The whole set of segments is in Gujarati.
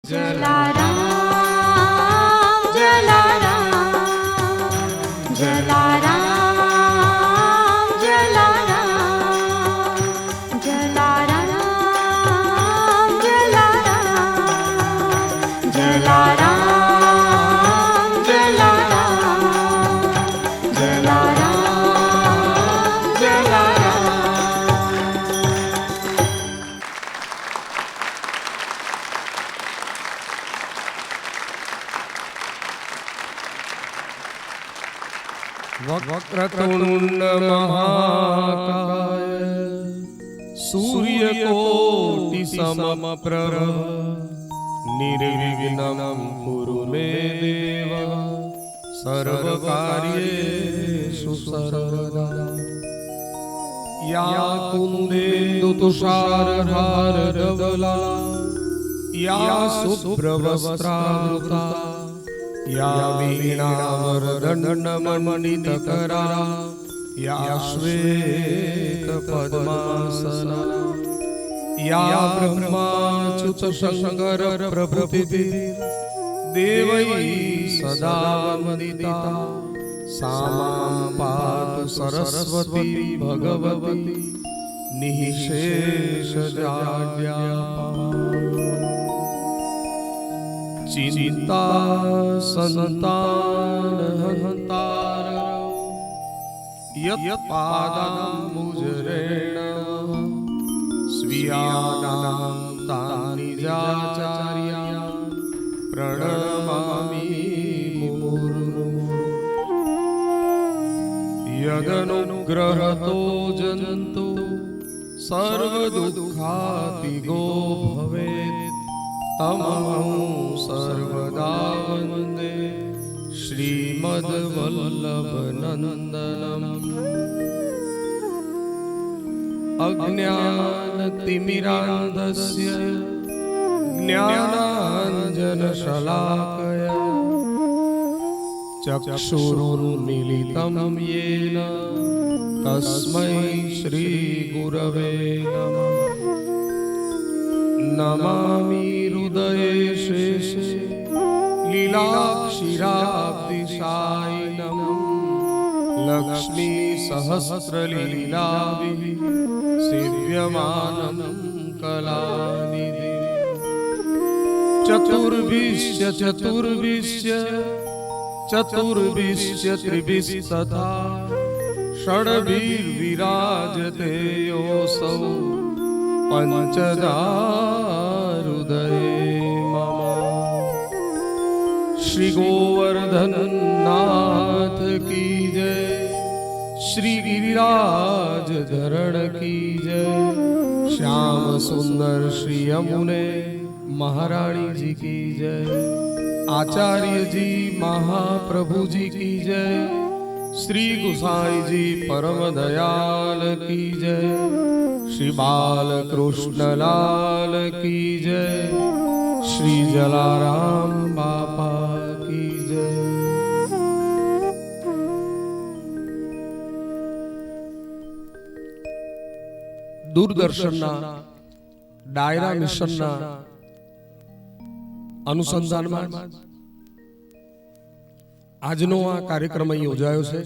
जलाराम जलाराम जलाराम जलाराम जलाराम जलाराम जलाराम वक्रतुंड महाकाय सूर्यकोटि समप्रभ निर्विघ्नं कुरु मे देव सर्वकार्येषु सर्वदा। या कुन्देन्दु तुषारहारधवला या शुभ्रवस्त्रावृता या वीणावरदण्डमण्डितकरा या श्वेतपद्मासना या ब्रह्माच्युतशङ्करप्रभृतिभिः देवैः सदा वन्दिता सा मां पातु सरस्वती भगवती निःशेषजाड्यापहा। चिंता संतानहंतारं यत्पादाम्बुजरेण स्वीयानां तानि निजाचार्यान् प्रणमामि मुहुर्मुहुः। यदनुग्रहतो जन्तु सर्वदुःखातिगो भवेत् तमहं सर्वदा वन्दे श्रीमद्वल्लभनन्दनम्। अज्ञानतिमिरान्धस्य ज्ञानाञ्जनशलाकया चक्षुरुन्मीलितं येन तस्मै श्रीगुरवे नमः। नमामि हृदये शेषे लीलाक्षीराब्धिशायिनं लक्ष्मी सहस्रलीलाभिः सेव्यमानं कलानिधिं। चतुर्भिश्च त्रिभिस्तथा षड्भिर्विराजते योऽसौ पंचदा हृदये मम। श्री गोवर्धन नाथ की जय, श्री गिरिराज धरण की जय, श्याम सुंदर श्री यमुने महारानी जी की जय, आचार्य जी महाप्रभु जी की जय, श्री गुसाई जी परम दयाल की जय, श्री बालकृष्ण लाल की जय, श्री जलाराम बापा की जय। दूरदर्शनना डायरा मिशनना अनुसंधाનમાં આજનો આ કાર્યક્રમ અહીં યોજાયો છે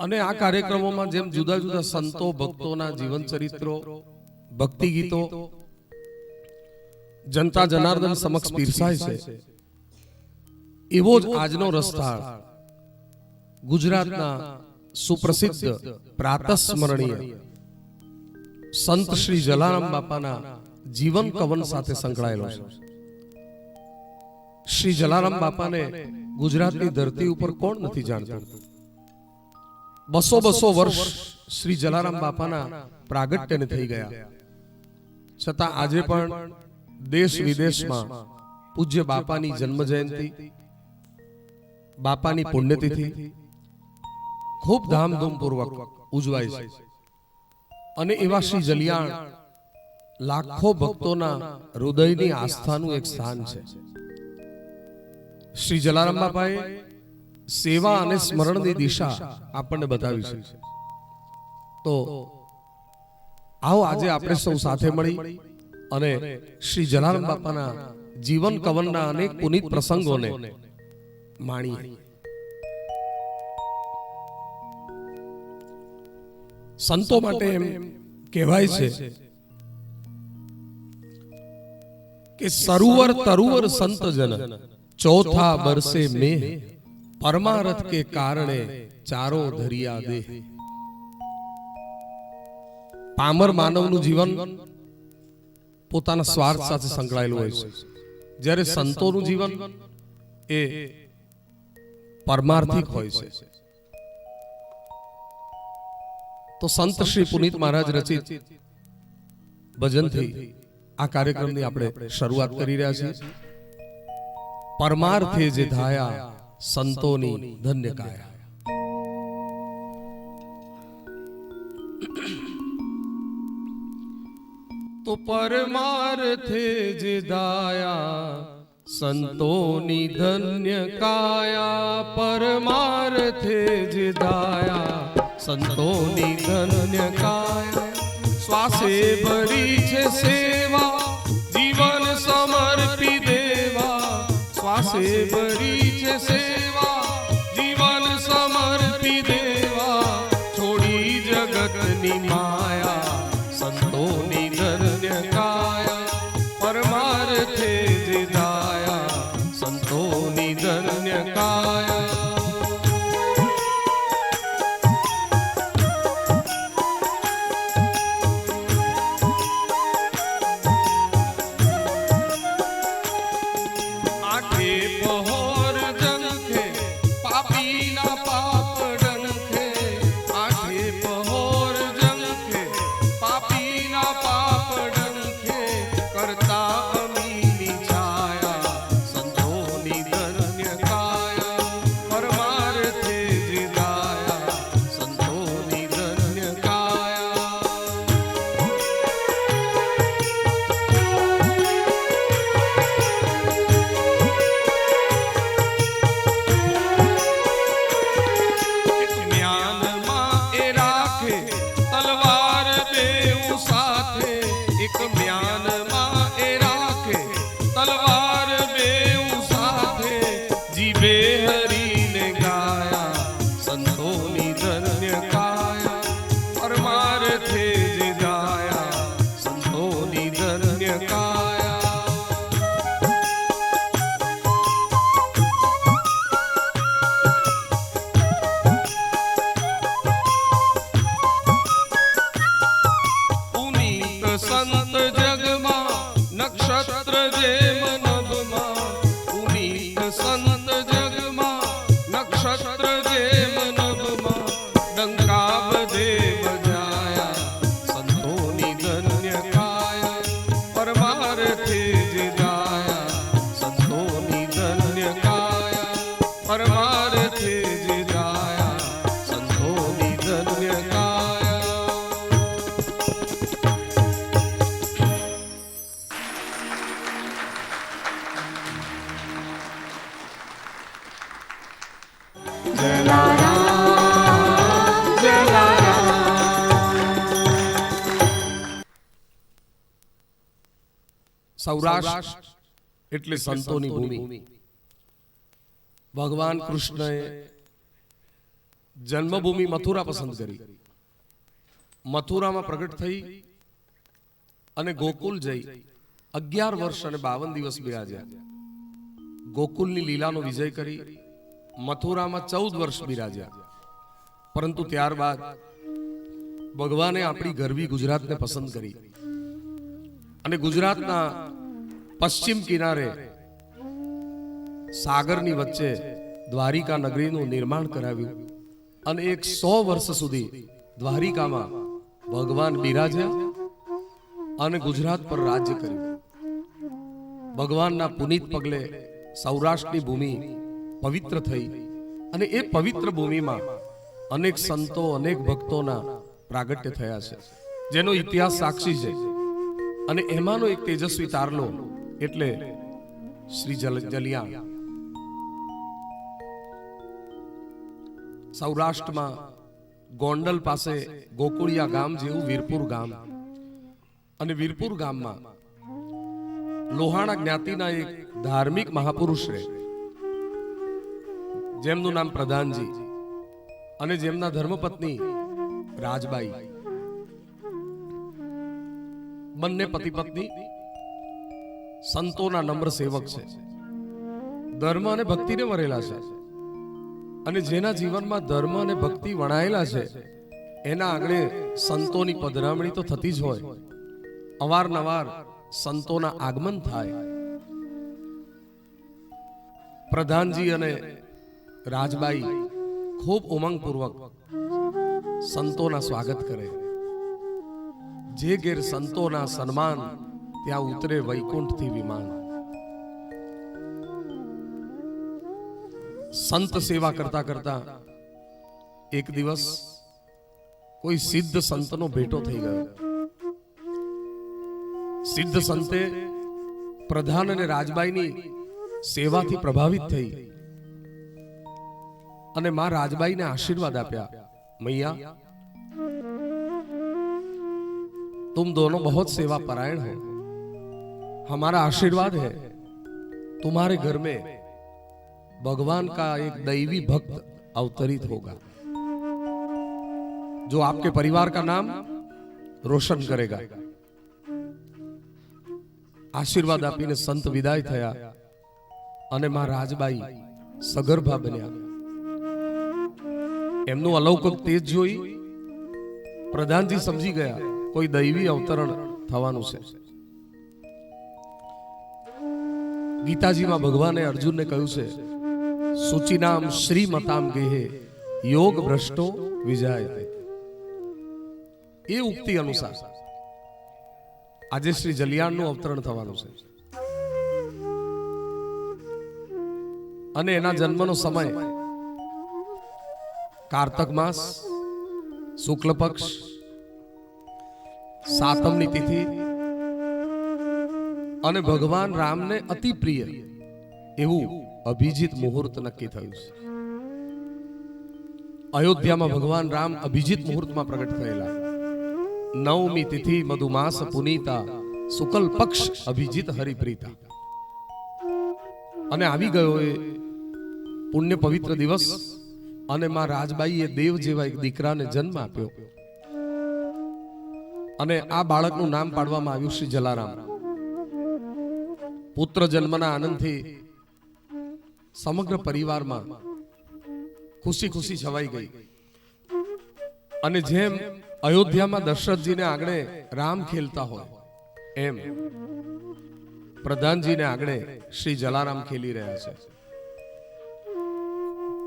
અને આ કાર્યક્રમોમાં જેમ જુદા જુદા સંતો ભક્તોના જીવન ચરિત્રો ભક્તિ ગીતો જનતા જનાર્દન સમક્ષ પીરસાય છે એવો જ આજનો રસથાળ ગુજરાતના સુપ્રસિદ્ધ પ્રાતસ્મરણીય સંત શ્રી જલારામ બાપાના જીવન કવન સાથે સંકળાયેલો છે। श्री जलाराम बापा ने गुजरात की धरती ऊपर कौन नहीं जानता। बसो वर्ष श्री जलाराम बापाना प्रागट्य ने थई गया छता आजे पण देश विदेश में पूज्य बापानी जन्म जयंती बापानी पुण्यतिथि खूब धामधूम पूर्वक उजवाय छे अने एवा श्री जलियाण लाखों भक्तोना हृदयनी आस्थानुं एक स्थान छे। श्री जलाराम बापाए सेवा अने स्मरणनी दिशा आपने बतावी छे। तो आओ आज आपणे सौ साथे मळी અને શ્રી જલારામ બાપાના જીવન કવનના અનેક પુનિત પ્રસંગોને માણીએ. સંતો માટે એમ કહેવાય છે કે સરુવર તરુવર સંત જન ચોથા બરસે મેં પરમારથ કે કારણે ચારો ધરિયા દે. પામર માનવનું જીવન પોતાના સ્વાર્થ સાથે સંકળાયેલું હોય છે, જ્યારે સંતોનું જીવન એ પરમાર્થિક હોય છે. તો સંત શ્રી પુનિત મહારાજ રચિત ભજનથી આ કાર્યક્રમની આપણે શરૂઆત કરી રહ્યા છીએ. પરમાર્થે જે ધાયા સંતોની ધન્ય કાયા. તો પરમાર્થે જે દાયા સંતોની ધન્ય કાયા. પરમાર્થે જે દાયા સંતોની ધન્ય કાયા. શ્વાસે ભરી છે સેવા જીવન સમર્પી દેવા. શ્વાસે ભરી છે સેવા જીવન સમર્પી દેવા. છોડી જગતની માયા સંતોની ધન્ય કાયા. પરમાર્થે જે દાયા સંતોની ધન્ય કાયા. સૌરાષ્ટ્ર એટલે સંતોની ભૂમિ. ભગવાન કૃષ્ણએ જન્મભૂમિ મથુરા પસંદ કરી. મથુરામાં પ્રગટ થઈ અને ગોકુલ જઈ 11 વર્ષ અને 52 દિવસ બિરાજ્યા. ગોકુલની લીલાનો વિજય કરી મથુરામાં 14 વર્ષ બિરાજ્યા. પરંતુ ત્યારબાદ ભગવાને આપણી ગરવી ગુજરાતને પસંદ કરી અને ગુજરાતના પશ્ચિમ કિનારે સાગરની વચ્ચે દ્વારિકા નગરીનું નિર્માણ કરાવ્યું અને 100 વર્ષ સુધી દ્વારિકામાં ભગવાન બિરાજ્યા અને ગુજરાત પર રાજ્ય કર્યું. ભગવાનના પુનિત પગલે સૌરાષ્ટ્રની ભૂમિ પવિત્ર થઈ અને એ પવિત્ર ભૂમિમાં અનેક સંતો અનેક ભક્તોના પ્રાગટ્ય થયા છે, જેનો ઇતિહાસ સાક્ષી છે. અને એમાંનો એક તેજસ્વી તારલો એટલે શ્રી જલિયાણ. સૌરાષ્ટ્રમાં ગોંડલ પાસે ગોકુળિયા ગામ જેવું વીરપુર ગામ, અને વીરપુર ગામમાં લોહાણા જ્ઞાતિના એક ધાર્મિક મહાપુરુષ છે, જેમનું નામ પ્રધાનજી અને જેમના ધર્મપત્ની રાજબાઈ, બંને પતિ પત્ની સંતોના નમ્ર સેવક છે, ધર્મ અને ભક્તિને વરેલા છે, અને જેના જીવનમાં ધર્મ અને ભક્તિ વણાયેલા છે એના આંગણે સંતોની પધરામણી તો થતી જ હોય, અવારનવાર સંતોના આગમન થાય. પ્રધાનજી અને રાજબાઈ ખૂબ ઉમંગપૂર્વક સંતોના સ્વાગત કરે. જે ઘેર સંતોના સન્માન ત્યાં ઉતરે વૈકુંઠથી વિમાન. સંત સેવા કરતા કરતા એક દિવસ કોઈ સિદ્ધ સંતનો ભેટો થઈ ગયો. સિદ્ધ સંતે પ્રધાન અને રાજબાઈની સેવાથી પ્રભાવિત થઈ અને માં રાજબાઈને આશીર્વાદ આપ્યા. મૈયા, तुम दोनों बहुत सेवा परायण हो, हमारा आशीर्वाद है तुम्हारे घर में भगवान का एक दैवी भक्त अवतरित होगा जो आपके परिवार का नाम रोशन करेगा. आशीर्वाद આપીને સંત વિદાય થયા અને માં રાજબાઈ સગર્ભા બન્યા. એમનું અલૌકિક તેજ જોઈ પ્રધાનજી સમજી ગયા કોઈ દૈવી અવતરણ થવાનું છે. ગીતાજીમાં ભગવાને અર્જુનને કહ્યું છે, સુચિનામ શ્રીમતામ ગેહે યોગ ભ્રષ્ટો વિજાયતે. એ ઉક્તિ અનુસાર આજે શ્રી જલિયાણનું અવતરણ થવાનું છે અને એના જન્મનો સમય કારતક માસ શુક્લ પક્ષ સાતમની તિથિ અને ભગવાન રામને અતિ પ્રિય એવું અભિજીત મુહૂર્ત નક્કી થયું છે. અયોધ્યામાં ભગવાન રામ અભિજીત મુહૂર્તમાં પ્રગટ થયેલા. નવમી તિથિ મધુમાસ પુનીતા શુક્લ પક્ષ અભિજીત હરિપ્રીતા. અને આવી ગયો એ પુણ્ય પવિત્ર દિવસ અને માં રાજબાઈએ દેવ જેવા એક દીકરાને જન્મ આપ્યો અને આ બાળકનું નામ પાડવામાં આવ્યું શ્રી જલારામ. પુત્ર જન્મના આનંદથી સમગ્ર પરિવારમાં ખુશી ખુશી છવાઈ ગઈ. અને જેમ અયોધ્યામાં દશરથજીને આંગણે રામ ખેલતા હોય એમ પ્રધાનજીને આંગણે શ્રી જલારામ ખેલી રહ્યા છે.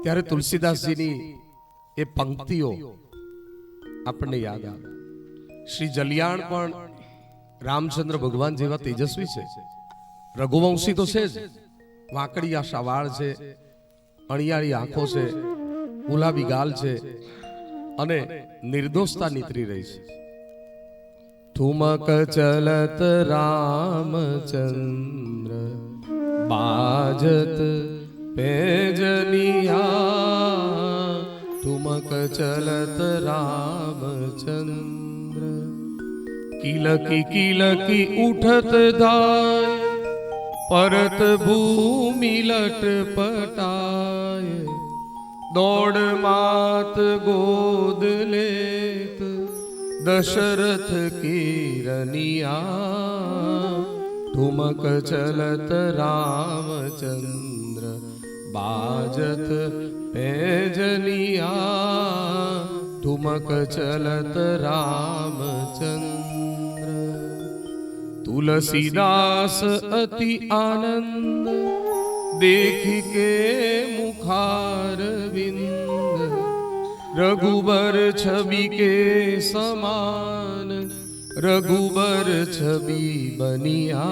ત્યારે તુલસીદાસજીની એ પંક્તિઓ આપણને યાદ આવે. શ્રી જલિયાણ પણ રામચંદ્ર ભગવાન જેવા તેજસ્વી છે, રઘુવંશી તો છે જ, વાંકડી આ શાવાળ છે, અણિયાળી આંખો છે, ગુલાબી ગાલ છે અને નિર્દોષતા નીતરી રહી છે. ઠુમક ચલત રામચંદ્ર બાજત પેજનિયા. ઠુમક ચલત રામચંદ્ર કિલકી કિલકી ઉઠત ધાય પરત ભૂમિ લટપટાય. દોડ માત ગોદ લેત દશરથ કિરનિયા. ઠુમક ચલત રામચંદ્ર બાજત પેજનિયા. ઠુમક ચલત રામચંદ્ર. तुलसीदास अति आनंद देखी के मुखार विंद. रघुबर छवि के समान रघुबर छवि बनिया.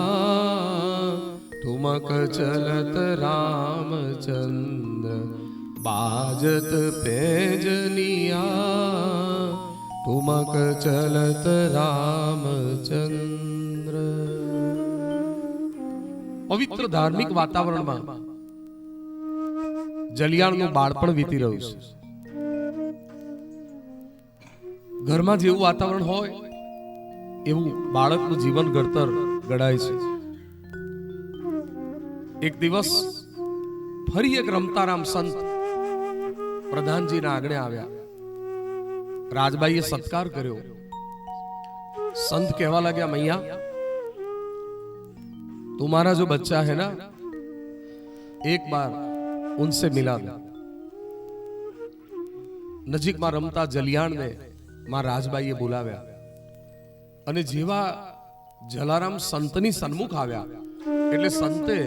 ठुमक चलत रामचंद्र बाजत पैजनिया. ठुमक चलत रामचंद्र. પવિત્ર ધાર્મિક વાતાવરણમાં જલિયાણનું બાળપણ વીતી રહ્યું છે. ઘરમાં જેવું વાતાવરણ હોય એવું બાળકનું જીવન ઘડતર ઘડાય છે. એક દિવસ ફરી એક રમતારામ સંત પ્રધાનજીના આંગણે આવ્યા. રાજબાઈએ સત્કાર કર્યો. संत कहवा लगा, मैया तुम्हारा जो बच्चा है ना, एक बार उनसे मिला दो. नजीक में रमता जलियाण ने मां राजबाईए बोलाव्या અને જેવા જલારામ સંતની સન્મુખ આવ્યા એટલે સંતે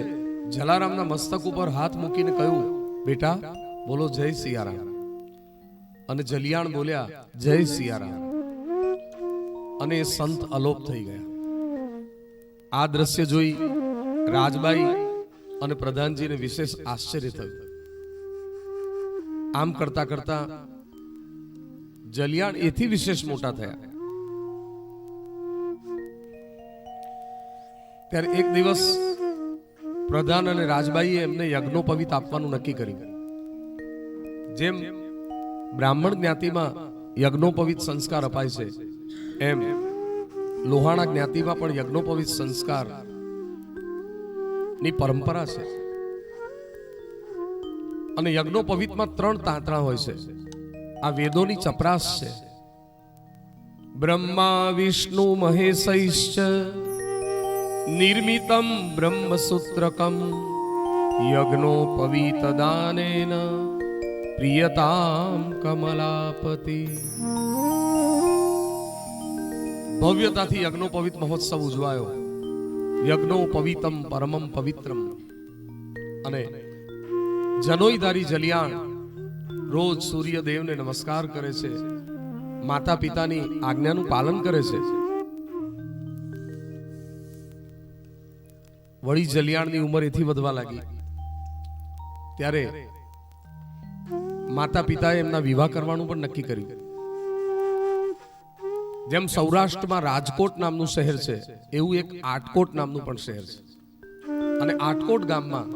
જલારામના મસ્તક ઉપર હાથ મૂકીને કહ્યું, બેટા બોલો જય સિયારામ. અને જલિયાણ બોલ્યા, જય સિયારામ. અને એ સંત અલોપ થઈ ગયા. આ દ્રશ્ય જોઈ રાજબાઈ અને પ્રધાનજીને વિશેષ આશ્ચર્ય થયું. આમ કરતા કરતા જલિયાણ એથી વિશેષ મોટા થયા. ત્યારે એક દિવસ પ્રધાન અને રાજબાઈએ એમને યજ્ઞોપવિત આપવાનું નક્કી કર્યું. જેમ બ્રાહ્મણ જ્ઞાતિમાં યજ્ઞોપવિત સંસ્કાર અપાય છે, એમ લોહાણા જ્ઞાતિમાં પણ યજ્ઞોપવિત સંસ્કાર ની પરંપરા છે. અને યજ્ઞોપવિતમાં 3 તાંતણા હોય છે. આ વેદોની ચપરાશ છે. બ્રહ્મા વિષ્ણુ મહેશૈશ્ચ નિર્મિતમ બ્રહ્મસૂત્રકમ યજ્ઞોપવિત દાનેન પ્રિયતામ કમલાપતિ. ભવ્યતાથી યજ્ઞોપવિત મહોત્સવ ઉજવાયો. યજ્ઞોપવિતમ પરમમ પવિત્રમ. અને જનોઈધારી જલિયાણ રોજ સૂર્યદેવને નમસ્કાર કરે છે, માતા પિતાની આજ્ઞાનું પાલન કરે છે. વળી જલિયાણની ઉંમર એથી વધવા લાગી. ત્યારે માતા પિતાએ એમના વિવાહ કરવાનું પણ નક્કી કર્યું. જેમ સૌરાષ્ટ્રમાં રાજકોટ નામનું શહેર છે, એવું એક આટકોટ નામનું પણ શહેર છે. અને આટકોટ ગામમાં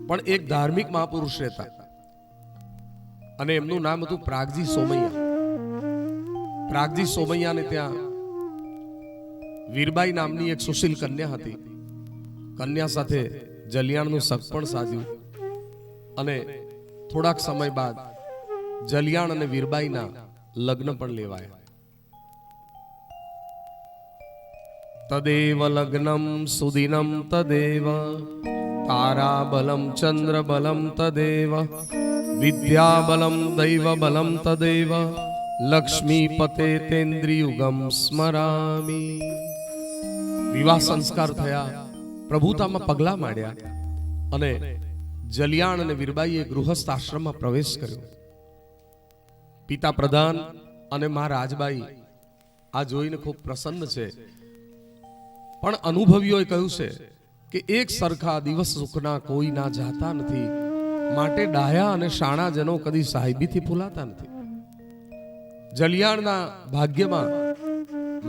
પણ એક ધાર્મિક મહાપુરુષ રહેતા. અને એમનું નામ હતું પ્રાગજી સોમૈયા. પ્રાગજી સોમૈયાને ત્યાં વીરબાઈ નામની એક સુશીલ કન્યા હતી. કન્યા સાથે જલિયાણનું સગપણ સાધ્યું. અને થોડાક સમય બાદ જલિયાણ અને વીરબાઈના લગ્ન પણ લેવાયા. તદેવ લગ્નમ સુદિનમ તદેવ તારાબલમ ચંદ્રબલમ તદેવ વિદ્યાબલમ દૈવબલમ તદેવ લક્ષ્મીપતે તેન્દ્રિયુગમ સ્મરામી. વિવાહ સંસ્કાર થયા, પ્રભુતામાં પગલા માંડ્યા અને જલિયાણ અને વીરબાઈએ ગૃહસ્થ આશ્રમમાં પ્રવેશ કર્યો. પિતા પ્રધાન અને મા રાજબાઈ આ જોઈને ખૂબ પ્રસન્ન છે. પણ અનુભવીઓએ કહ્યું છે કે એક સરખા દિવસ સુખના કોઈ ના જાતા નથી, માટે ડાયા અને શાણા જનો કદી સાહેબીથી ભૂલાતા નથી. જલિયાણના ભાગ્યમાં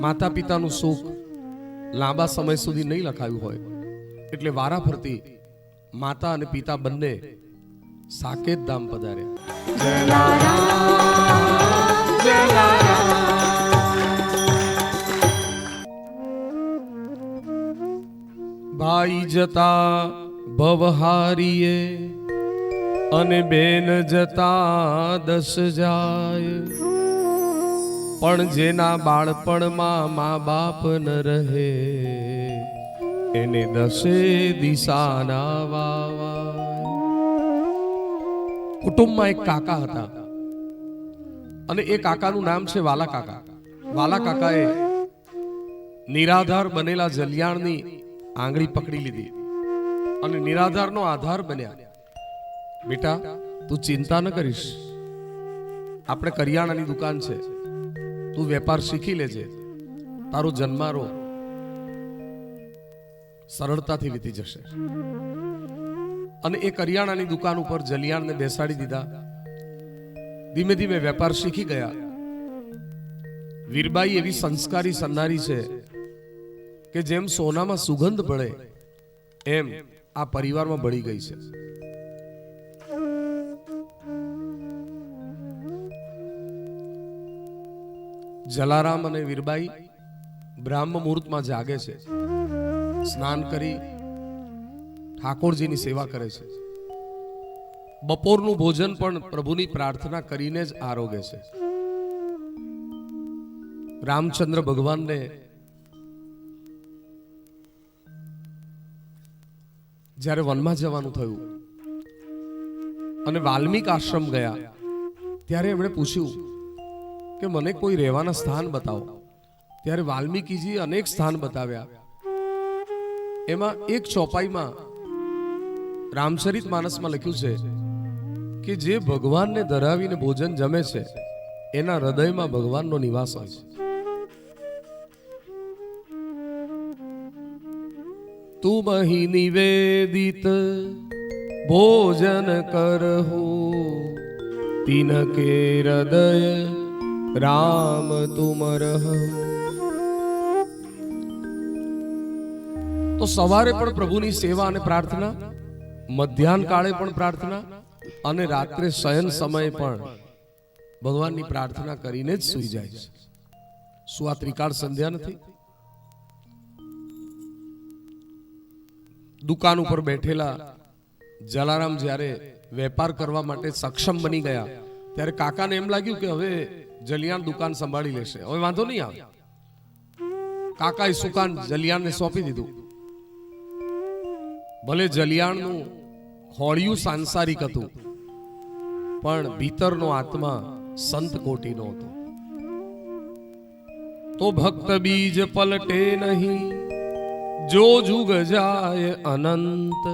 માતા પિતાનું સુખ લાંબા સમય સુધી નહીં લખાયું હોય, એટલે વારા ફરતી માતા અને પિતા બંને સાકેત ધામ પધાર્યા. ભાઈ જતા ભવહારીએ અને બેન જતા 10 જાય, પણ જેના બાળપણમાં મા બાપ ન રહે એને 10 દિશાના વાવાય. કુટુંબમાં એક કાકા હતા અને એ કાકાનું નામ છે વાલા કાકા. વાલા કાકાએ નિરાધાર બનેલા જલિયાણની આંગળી પકડી લીધી અને નિરાધારનો આધાર બન્યા. બેટા તું ચિંતા ન કરીશ, આપણે કરિયાણાની દુકાન છે, તું વેપાર શીખી લેજે, તારો જન્મારો સરળતાથી વીતી જશે. અને એ કરિયાણાની દુકાન ઉપર જલિયાણને બેસાડી દીધા. ધીમે ધીમે વેપાર શીખી ગયા. વીરબાઈ એવી સંસ્કારી સન્નારી છે કે જેમ સોનામાં સુગંધ પડે એમ આ પરિવારમાં બળી ગઈ છે. જલારામ અને વીરબાઈ બ્રાહ્મ મુહૂર્તમાં જાગે છે. સ્નાન કરી ઠાકોરજીની સેવા કરે છે. બપોરનું ભોજન પણ પ્રભુની પ્રાર્થના કરીને જ આરોગે છે. રામચંદ્ર ભગવાનને જ્યારે વનમાં જવાનું થયું અને વાલ્મીક આશ્રમ ગયા ત્યારે એમણે પૂછ્યું કે મને કોઈ રહેવાના સ્થાન બતાવો. ત્યારે વાલ્મીકીજી અનેક સ્થાન બતાવ્યા. એમાં એક ચોપાઈમાં રામચરિત માનસમાં લખ્યું છે કે જે ભગવાનને ધરાવીને ભોજન જમે છે એના હૃદયમાં ભગવાનનો નિવાસ હોય છે. તું મહી નિવેદિત ભોજન કરહો તિનકે હૃદય રામ તુમ રહો. તો સવારે પણ પ્રભુની સેવા અને પ્રાર્થના, મધ્યાહન કાળે પણ પ્રાર્થના અને રાત્રે શયન સમયે પણ ભગવાનની પ્રાર્થના કરીને જ સૂઈ જાય છે. શું આ ત્રિકાળ સંધ્યા નથી? દુકાન ઉપર બેઠેલા જલારામ જ્યારે વેપાર કરવા માટે સક્ષમ બની ગયા ત્યારે કાકાને એમ લાગ્યું કે હવે જલિયાણ દુકાન સંભાળી લેશે, હવે વાંધો નહીં આવે. કાકાએ સુકાન જલિયાણને સોંપી દીધું. ભલે જલિયાણનું હોળિયું સાંસારિક હતું પણ ભીતરનો આત્મા સંત કોટીનો હતો. તો ભક્ત બીજ પલટે નહીં જો જુગ જાય અનંત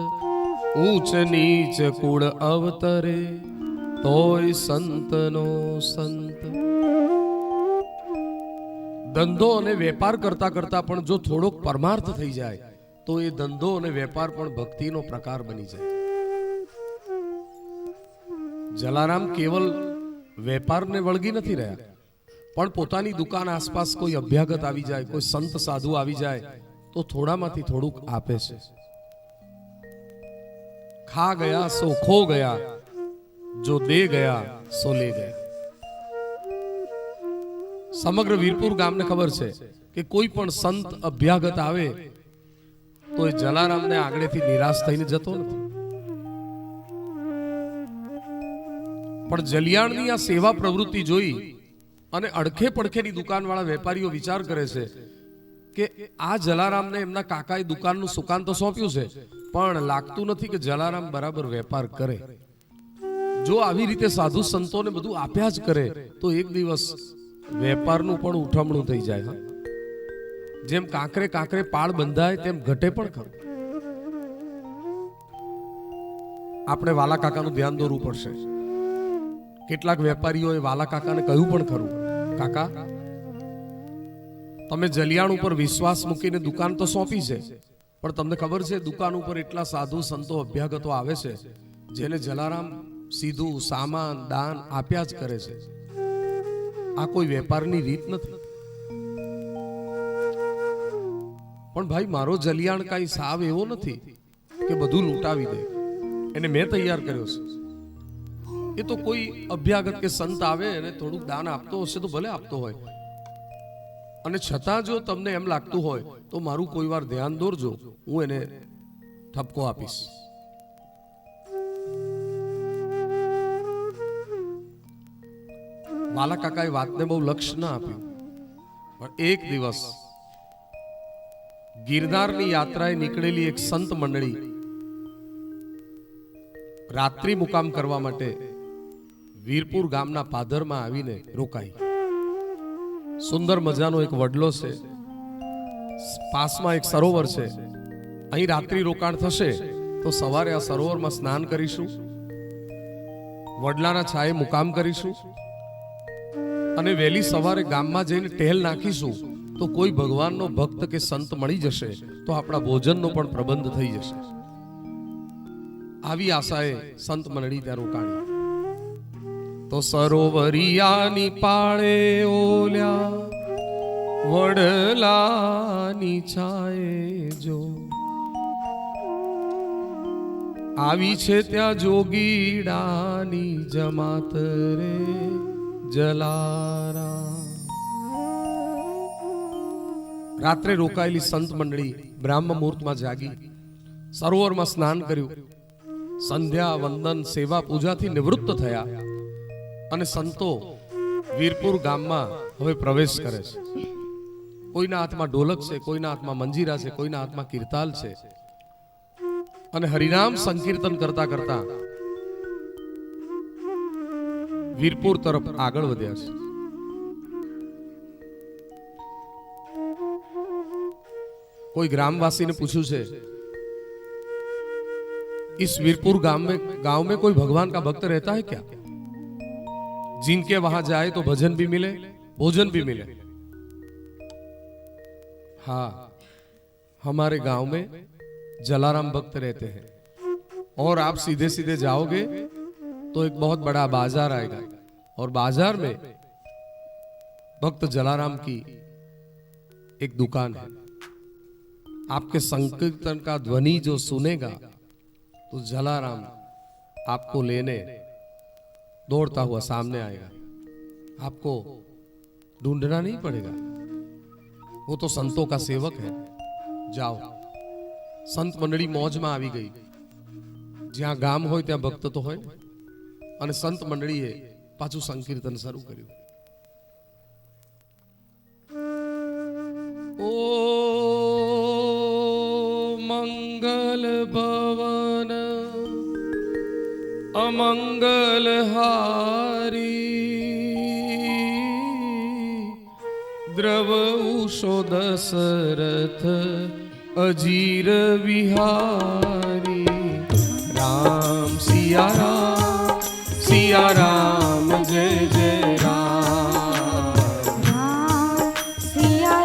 ઊંચ નીચ કુળ અવતરે તોય સંતનો સંત. ધંધો અને વેપાર કરતા કરતા પણ જો થોડોક પરમાર્થ થઈ જાય તો એ ધંધો અને વેપાર પણ ભક્તિનો પ્રકાર બની જાય. જલારામ કેવલ વેપારને વળગી નથી રહ્યા પણ પોતાની દુકાન આસપાસ કોઈ અભ્યાગત આવી જાય, કોઈ સંત સાધુ આવી જાય તો થોડામાંથી થોડુંક આપે છે. ખા ગયા સો ખો ગયા, જો દે ગયા સો લે ગયા. સમગ્ર વીરપુર ગામને ખબર છે કે કોઈ પણ સંત અભ્યાગત આવે તો એ જલારામને આગળથી નિરાશ થઈને જતો નથી. પણ જલિયાણની આ સેવા પ્રવૃત્તિ જોઈ અને અડખે પડખેની દુકાનવાળા વેપારીઓ વિચાર કરે છે કે આ જલારામને એમના કાકાએ દુકાનનું સુકાન તો સોંપ્યું છે પણ લાગતું નથી કે જલારામ બરાબર વેપાર કરે. જો આવી રીતે સાધુ સંતોને બધું આપ્યા જ કરે તો એક દિવસ વેપારનું પણ ઉઠમણું થઈ જાય. જેમ કાંકરે કાંકરે પાળ બંધાય તેમ ઘટે પણ ખરું. આપણે વાલા કાકાનું ધ્યાન દોરવું પડશે. કેટલાક વેપારીઓએ વાલા કાકાને કહ્યું પણ ખરું, કાકા તમે જલિયાણ ઉપર વિશ્વાસ મૂકીને દુકાન તો સોંપી છે પણ તમને ખબર છે દુકાન ઉપર એટલા સાધુ સંતો અભ્યાગતો આવે છે જેને જલારામ સીધું સામાન દાન આપ્યા જ કરે છે. આ કોઈ વેપારની રીત નથી. પણ ભાઈ મારો જલિયાણ કાંઈ સાવ એવો નથી કે બધું લૂંટાવી દે. એને મેં તૈયાર કર્યો છે. એ તો કોઈ અભ્યાગત કે સંત આવે અને થોડુંક દાન આપતો હશે તો ભલે આપતો હોય, અને છતાં જો તમને એમ લાગતું હોય તો મારું કોઈ વાર ધ્યાન દોરજો, હું એને ઠપકો આપીશ. વાલા કાકાએ વાતને બહુ લક્ષ્ય ના આપ્યું પણ એક દિવસ ગિરનારની યાત્રાએ નીકળેલી એક સંત મંડળી રાત્રિ મુકામ કરવા માટે વીરપુર ગામના પાદરમાં આવીને રોકાઈ. સુંદર મજાનો એક વડલો છે, પાસમાં એક સરોવર છે. અહીં રાત્રિ રોકાણ થશે તો સવારે આ સરોવરમાં સ્નાન કરીશું, વડલાના છાયે મુકામ કરીશું અને વહેલી સવારે ગામમાં જઈને ટહેલ નાખીશું તો કોઈ ભગવાનનો ભક્ત કે સંત મળી જશે તો આપણા ભોજનનો પણ પ્રબંધ થઈ જશે. આવી આશાએ સંત મંડળી ત્યાં રોકાણી. તો સરોવરિયાની પાળે ઓલ્યા વડલાની છાયે જો આવી છે ત્યાં જોગીડાની જમાત રે જલારામ. રાત્રે રોકાયેલી સંત મંડળી બ્રાહ્મ મુહૂર્તમાં જાગી સરોવરમાં સ્નાન કર્યું, સંધ્યા વંદન સેવા પૂજાથી નિવૃત્ત થયા અને સંતો વીરપુર ગામમાં હવે પ્રવેશ કરે છે. કોઈના હાથમાં ઢોલક છે, કોઈના હાથમાં મંજીરા છે, કોઈના હાથમાં કીર્તાલ છે અને હરિનામ સંકીર્તન કરતા કરતા વીરપુર તરફ આગળ વધ્યા છે. कोई ग्रामवासी ने पूछू से, इस वीरपुर गांव में कोई भगवान का भक्त रहता है क्या, जिनके वहां जाए तो भजन भी मिले, भोजन भी मिले? हाँ, हमारे गांव में जलाराम भक्त रहते हैं और आप सीधे सीधे जाओगे तो एक बहुत बड़ा बाजार आएगा और बाजार में भक्त जलाराम की एक दुकान है. आपके संकीर्तन का ध्वनि जो सुनेगा तो जलाराम आपको लेने दौड़ता हुआ सामने आएगा. आपको ढूंढना नहीं पड़ेगा, वो तो संतों का सेवक है. जाओ. संत मंडली मौज में આવી ગઈ. જ્યાં ગામ હોય ત્યાં ભક્ત તો હોય અને સંત મંડળીએ પાછું સંકીર્તન શરૂ કર્યું. ओ मंगल भवन अमंगल हारी द्रवउषो दशरथ अजीर विहारी. राम सिया राम जय जय राम. राम सिया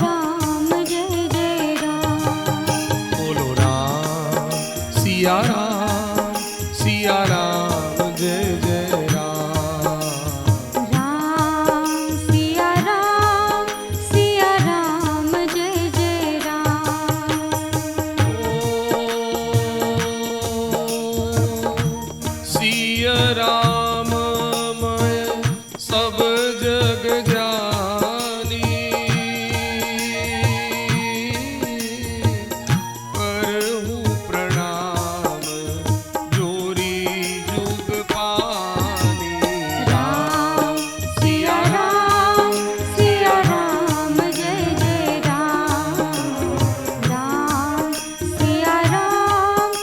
राम जय जय राम. बोलो राम सिया राम जय जय राम. राम सिया राम जय जय राम. सिया राम मैं सब जग जानी, करहूँ प्रणाम जोरी जुग पानी. राम सिया राम जय जय राम. राम सिया राम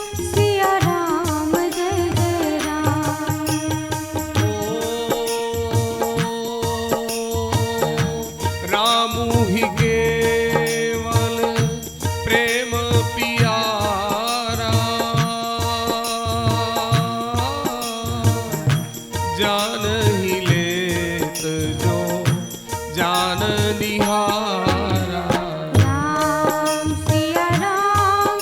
जय जय राम. रामू ही केवल प्रेम पियारा, जान ही लेत जो जान निहारा. राम सिया राम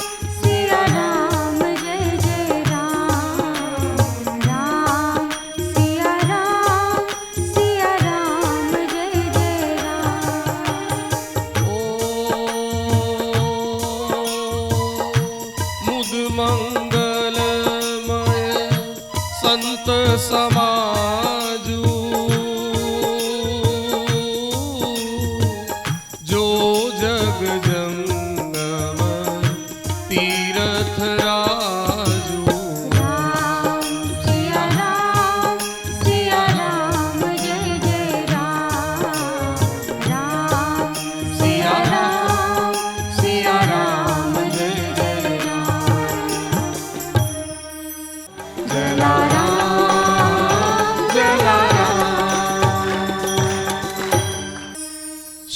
जय जय राम. राम सिया राम जय जय राम. मुद मंगलमय संत समाजू, जो जग जंगम तीरथ राजू. राम सिया राम जय जय राम. राम सिया राम जय जय राम.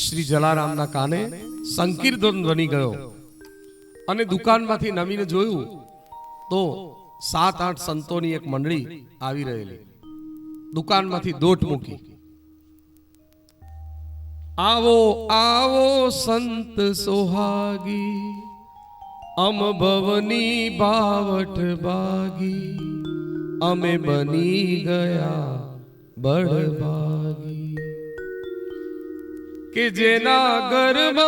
શ્રી જલારામના કાને સંકીર્તન ધ્વનિ ગયો અને દુકાનમાંથી નમીને જોયું તો 7-8 સંતોની એક મંડળી આવી રહેલી. દુકાનમાંથી દોટ મૂકી, આવો આવો સંત સોહાગી, અમ ભવની બાવઠ બાગી, અમે બની ગયા બળભાગી. કે જેના ગર્ભ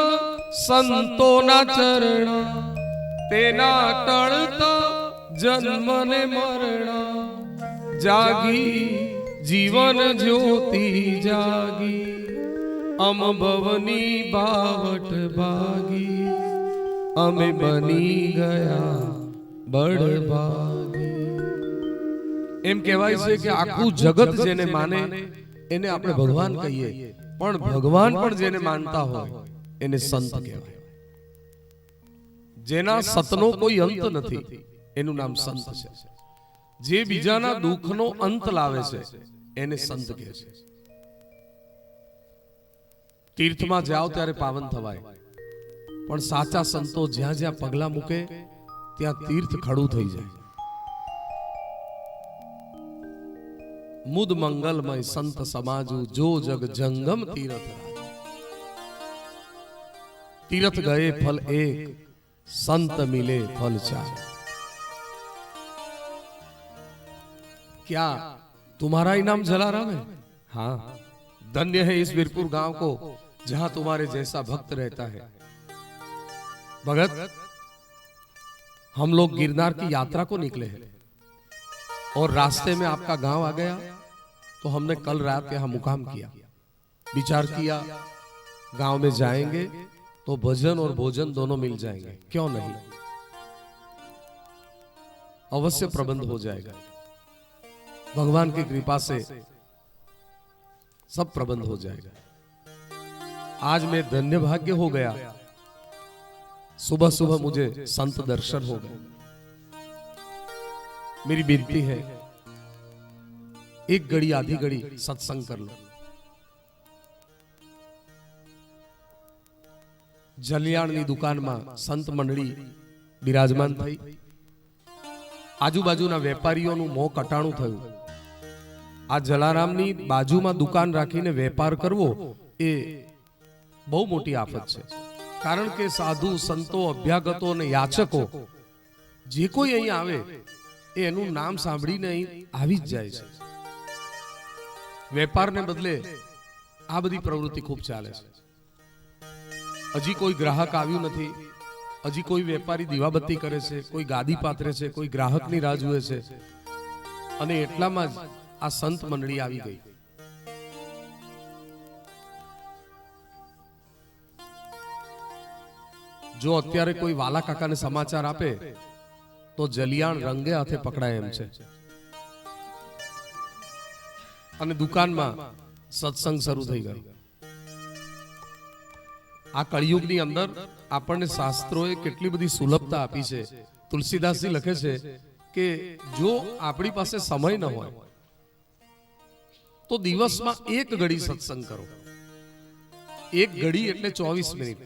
સંતોના ચરણ, તેના ટળતા જન્મ ને મરણ, જાગી જીવન જ્યોતિ જાગી, અમ ભવની બાવઠ ભાગી, અમે બની ગયા બળભાગી. એમ કહેવાય છે કે આખું જગત જેને માને એને આપણે ભગવાન કહીએ, પણ ભગવાન પણ જેને માનતા હોય એને સંત કહેવાય. જેના સતનો કોઈ અંત નથી એનું નામ સંત છે. જે બીજાના દુઃખનો અંત લાવે છે એને સંત કહે છે. તીર્થમાં જાઓ ત્યારે પાવન થવાય, પણ સાચા સંતો જ્યાં જ્યાં પગલા મૂકે ત્યાં તીર્થ ખડું થઈ જાય. મુદ મંગલમય સંત સમાજુ જો જગ જંગમ તીરથ રાજ. तीरथ गए फल एक संत मिले फल चार. क्या तुम्हारा ही नाम जलाराम है? हाँ, धन्य है इस वीरपुर गांव को जहां तुम्हारे जैसा भक्त रहता है. भगत, हम लोग गिरनार की यात्रा को निकले हैं और रास्ते में आपका गांव आ गया तो हमने कल रात यहाँ मुकाम किया. विचार किया गांव में जाएंगे तो भजन और भोजन दोनों मिल जाएंगे, क्यों नहीं? अवश्य प्रबंध हो जाएगा. भगवान की कृपा से सब प्रबंध हो जाएगा. आज मैं धन्य भाग्य हो गया, सुबह सुबह मुझे संत दर्शन हो गए. मेरी विनती है एक घड़ी आधी घड़ी सत्संग कर लो. જલિયાણની દુકાનમાં સંત મંડળી બિરાજમાન થઈ. આજુબાજુના વેપારીઓનું મોં કટાણું થયું. આ જલારામની બાજુમાં દુકાન રાખીને વેપાર કરવો એ બહુ મોટી આફત છે. કારણ કે સાધુ સંતો અભ્યાગતો અને યાચકો જે કોઈ અહીં આવે એ એનું નામ સાંભળીને અહીં આવી જ જાય છે. વેપારને બદલે આ બધી પ્રવૃત્તિ ખૂબ ચાલે છે. હજી કોઈ ગ્રાહક આવ્યું નથી, હજી કોઈ વેપારી દીવાબત્તી કરે છે, કોઈ ગાદી પાથરે છે, કોઈ ગ્રાહકની રાહ જુએ છે, અને એટલામાં જ આ સંત મંડળી આવી ગઈ. જો અત્યારે કોઈ વાલા કાકાને સમાચાર આપે તો જલિયાણ રંગે હાથે પકડાય એમ છે. અને દુકાનમાં સત્સંગ શરૂ થઈ ગયો. આ કળિયુગની અંદર આપણને શાસ્ત્રોએ કેટલી બધી સુલભતા આપી છે. તુલસીદાસજી લખે છે કે જો આપણી પાસે સમય ન હોય તો દિવસમાં એક ઘડી સત્સંગ કરો. એક ઘડી એટલે 24 મિનિટ.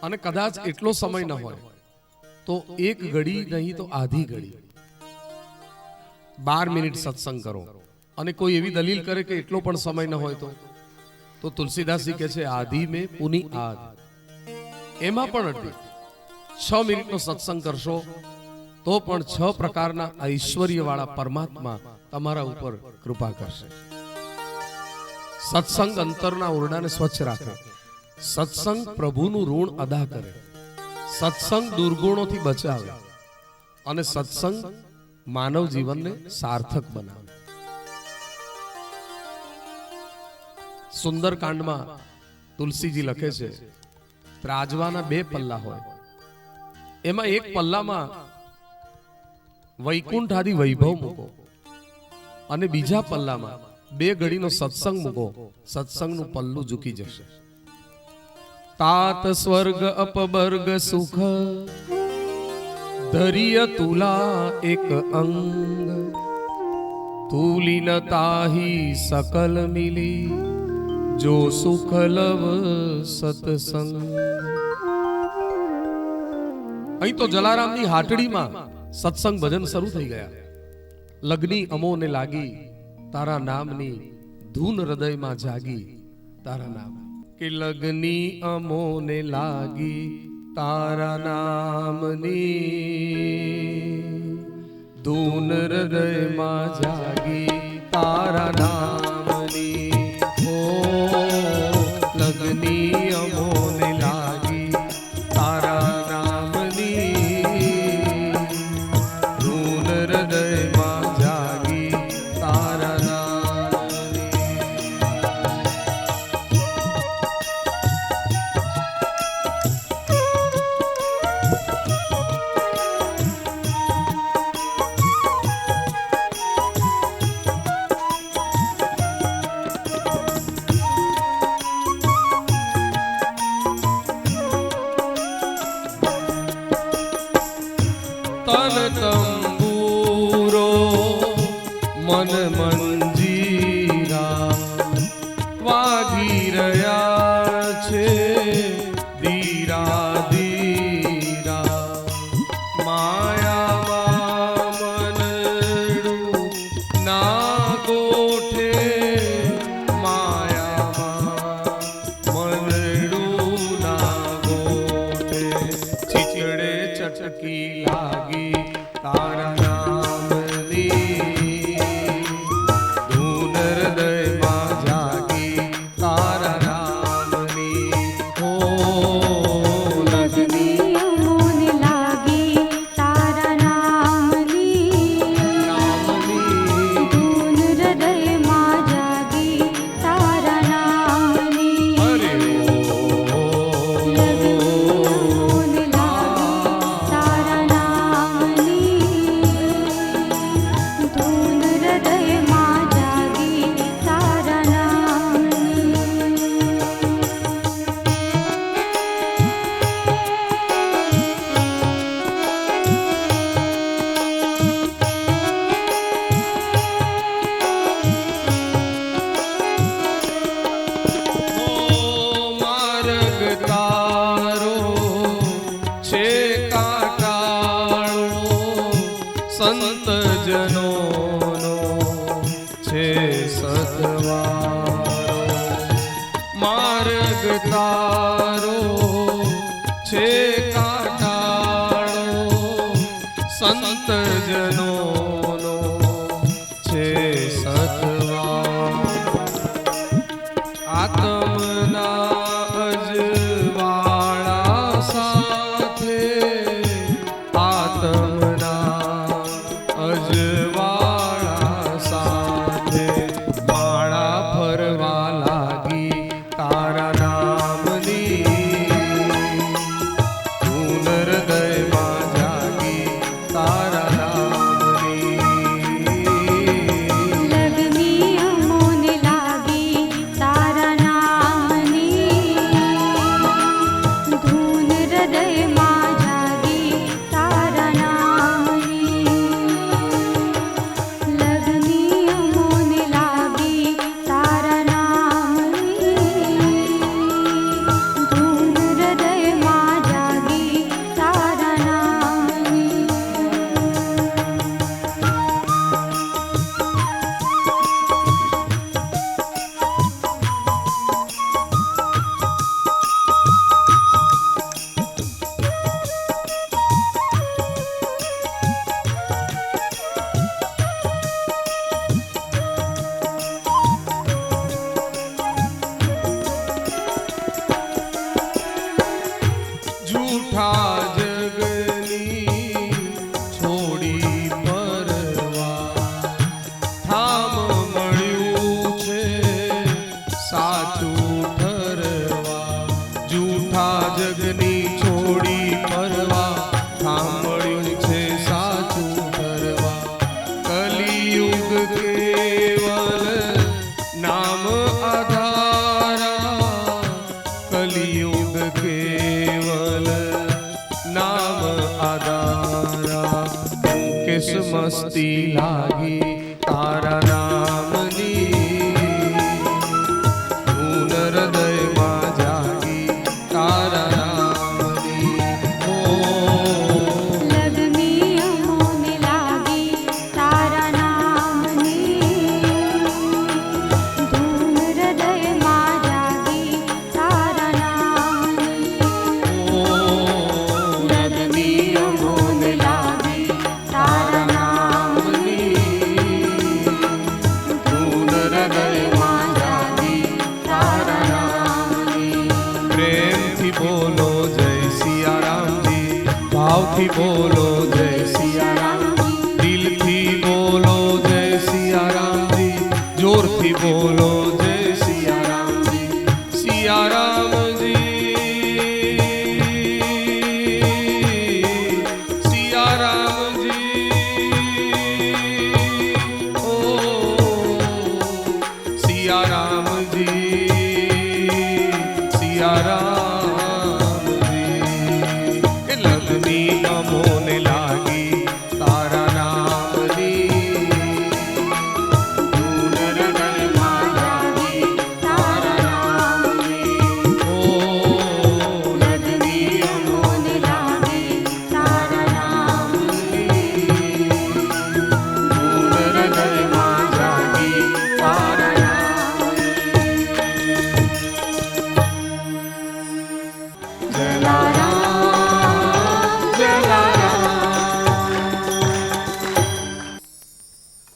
અને કદાચ એટલો સમય ન હોય તો એક ઘડી નહીં તો આધી ઘડી 12 મિનિટ સત્સંગ કરો. અને કોઈ એવી દલીલ કરે કે એટલો પણ સમય ન હોય તો તુલસીદાસજી કહે છે આધી में પુની આદ. એમાં પણ અડધી 6 મિનિટનો સત્સંગ કરશો તો પણ 6 પ્રકારના ઐશ્વર્ય વાળા પરમાત્મા તમારા ઉપર કૃપા કરશે. સત્સંગ અંતરના ઓરડાને સ્વચ્છ રાખે. સત્સંગ પ્રભુનું ઋણ અદા કરે. સત્સંગ દુર્ગુણોથી બચાવે અને સત્સંગ માનવ જીવનને સાર્થક બનાવે. સુંદરકાંડમાં તુલસીજી લખે છે ત્રાજવાના 2 પલ્લા હોય, એમાં એક પલ્લામાં વૈકુંઠ આદિ વૈભવ મૂકો અને બીજા પલ્લામાં 2 ઘડીનો સત્સંગ મૂકો. સત્સંગનું પલ્લું ઝૂકી જશે. तात स्वर्ग अपवर्ग सुख धरिय तुला एक अंग तुलिनता ही सकल मिली जो सुख लव सत्संग. અહીં તો જલારામની હાટડીમાં સત્સંગ ભજન શરૂ થઈ ગયા. લગ્ની અમોને લાગી તારા નામની ધૂન હૃદયમાં જાગી તારા નામ. કે લગની અમોને લાગી તારા નામની ધૂન હૃદયમાં જાગી તારા નામની. હો લગની અમોને લાગી તારા નામની ધૂન હૃદયમાં જાગી તારા નામની. મન મંજીરા વાગી રહ્યા છે ધીરા ધીરા માયામાં મનડું ના ગોઠે માયામાં મનડું ના ગોઠે ચીચડે ચટકી લાગી તારા નામની ધૂન હૃદયમાં જાગી તારા નામની હો લગની અમોન લાગી તારા નામની નામની ધૂન હૃદયમાં જાગી તારા નામની અરે અમોન લાગી તારા નામની ધૂન હૃદયમાં જાગી તારા નામની માર્ગ તારો છે કાટાળો સંત જનોનો છે સતવારો માર્ગ તારો છે કાટાળો સંત જનોનો છે સતવારો આત્મના અજવાળા સાથે આત્મના અજવાળા સાથે માળા ફરવા લાગી તારા નામની ધૂન હૃદયમાં જાગી તારા નામની લગની અમોન લાગી તારા નામની ધૂન હૃદયમાં જાગી તારા નામની લગની અમોન લાગી તારા નામની ધૂન હૃદયમાં જાગી તારા નામની જૂઠા જગની છોડી પરવા ધામ મળ્યું છે સાચું ઠરવા જૂઠા જગની છોડી પરવા ધામ મળ્યું છે સાચું ઠરવા કલિયુગ કેવલ નામ આધારા કલિયુગ કેવલ નામ આધારા કેસ મસ્તી લાગી તારા નામની ધૂન હૃદયમાં જાગી તારા નામની હો લગની અમોન લાગી તારા નામની ધૂન હૃદયમાં જાગી તારા નામની લગની અમોન લાગી તારા નામની ધૂન હૃદયમાં જાગી તારા નામની પ્રેમથી બોલો જય સિયારામજી ભાવથી બોલો જય સિયારામ દિલથી બોલો જય સિયારામજી જોરથી બોલો જય સિયારામજી સિયારામજી સિયારામજી ઓ સિયારામજી સિયારામજી એ લગની અમોને લાગી તારા નામની